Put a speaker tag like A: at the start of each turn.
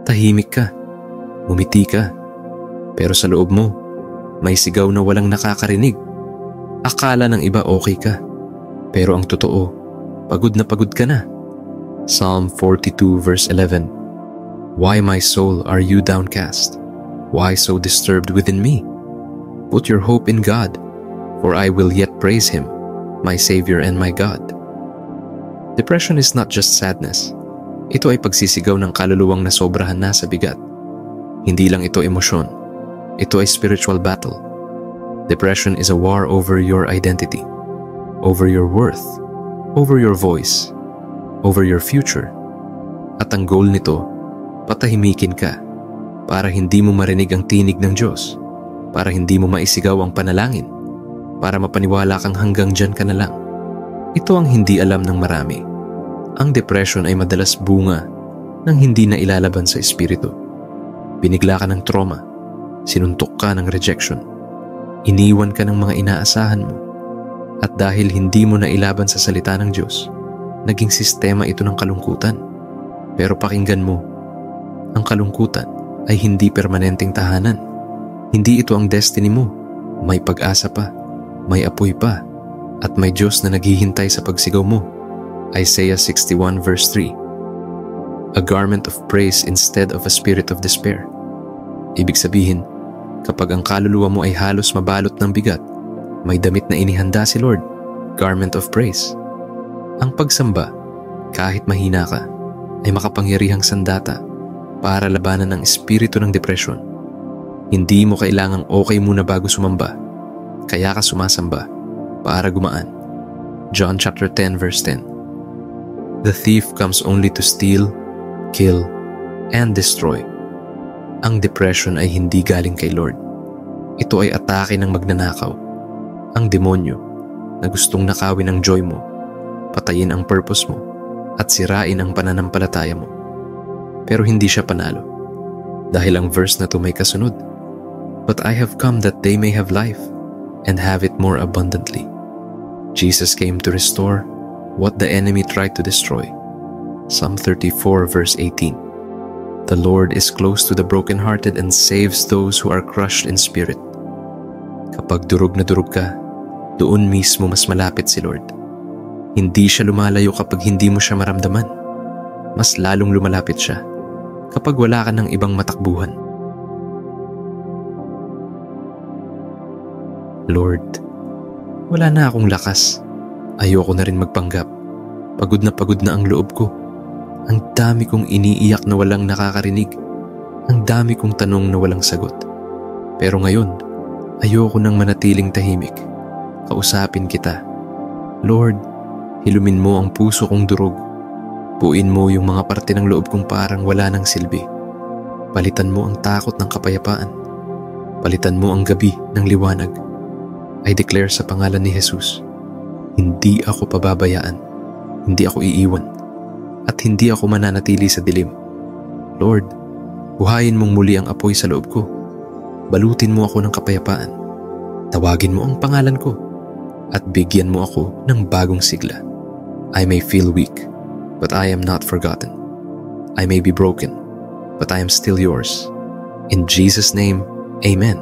A: Tahimik ka, ngumiti ka, pero sa loob mo, may sigaw na walang nakakarinig. Akala ng iba okay ka, pero ang totoo, pagod na pagod ka na. Psalm 42 verse 11. Why, my soul, are you downcast? Why so disturbed within me? Put your hope in God, for I will yet praise Him, my Savior and my God. Depression is not just sadness. Ito ay pagsisigaw ng kaluluwang nasobrahan na sa bigat. Hindi lang ito emosyon. Ito ay spiritual battle. Depression is a war over your identity, over your worth, over your voice, over your future. At ang goal nito, patahimikin ka para hindi mo marinig ang tinig ng Diyos, para hindi mo maisigaw ang panalangin, para mapaniwala kang hanggang dyan ka na lang. Ito ang hindi alam ng marami. Ang depression ay madalas bunga ng hindi na ilalaban sa espiritu. Binigla ka ng trauma, sinuntok ka ng rejection, iniwan ka ng mga inaasahan mo, at dahil hindi mo na ilaban sa salita ng Diyos, naging sistema ito ng kalungkutan. Pero pakinggan mo, ang kalungkutan ay hindi permanenteng tahanan. Hindi ito ang destiny mo. May pag-asa pa, may apoy pa, at may Diyos na naghihintay sa pagsigaw mo. Isaiah 61 verse 3. A garment of praise instead of a spirit of despair. Ibig sabihin, kapag ang kaluluwa mo ay halos mabalot ng bigat, may damit na inihanda si Lord, garment of praise. Ang pagsamba, kahit mahina ka, ay makapangyarihang sandata para labanan ang espiritu ng depression. Hindi mo kailangang okay muna bago sumamba, kaya ka sumasamba para gumaan. John chapter 10 verse 10. The thief comes only to steal, kill, and destroy. Ang depression ay hindi galing kay Lord. Ito ay atake ng magnanakaw, ang demonyo na gustong nakawin ang joy mo, patayin ang purpose mo, at sirain ang pananampalataya mo. Pero hindi siya panalo, dahil ang verse na to may kasunod. But I have come that they may have life and have it more abundantly. Jesus came to restore what the enemy tried to destroy. Psalm 34 verse 18. The Lord is close to the brokenhearted and saves those who are crushed in spirit. Kapag durog na durog ka, doon mismo mas malapit si Lord. Hindi siya lumalayo kapag hindi mo siya maramdaman. Mas lalong lumalapit siya kapag wala ka ng ibang matakbuhan. Lord, wala na akong lakas. Ayoko na rin magpanggap. Pagod na ang loob ko. Ang dami kong iniiyak na walang nakakarinig. Ang dami kong tanong na walang sagot. Pero ngayon, ayoko nang manatiling tahimik. Kausapin kita. Lord, hilumin mo ang puso kong durog. Buuin mo yung mga parte ng loob kong parang wala nang silbi. Palitan mo ang takot ng kapayapaan. Palitan mo ang gabi ng liwanag. I declare sa pangalan ni Jesus, hindi ako pababayaan, hindi ako iiwan, at hindi ako mananatili sa dilim. Lord, buhayin mong muli ang apoy sa loob ko. Balutin mo ako ng kapayapaan. Tawagin mo ang pangalan ko, at bigyan mo ako ng bagong sigla. I may feel weak, but I am not forgotten. I may be broken, but I am still yours. In Jesus' name, Amen.